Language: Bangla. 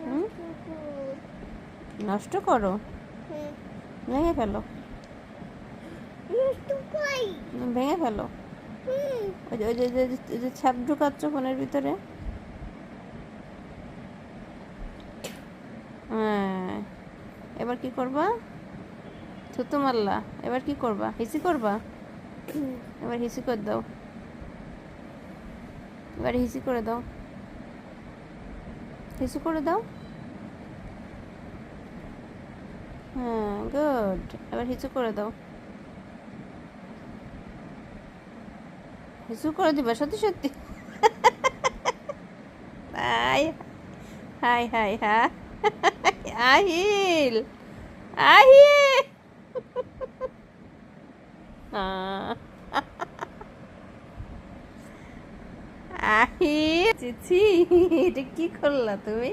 হুম? নষ্ট করো, ভেঙে ফেলো, ভেঙে ফেলো। ওই যে ছাপ ঢুকাচ্ছ ফোনের ভিতরে। হ্যাঁ, এবার কি করবা? থুতু মারলা, এবার কি করবা? হিসি করবা? এবার হিসি করে দাও, এবার হিসি করে দাও, হিসি করে দাও। হ্যাঁ, গুড। এবার হিসু করে দাও, হিসু করে দিবা সত্যি সত্যি। হাই হাই হাই হ্যাঁ, আহিল, আহিল, আহিল, চিচি, এটা কি করলা তুমি?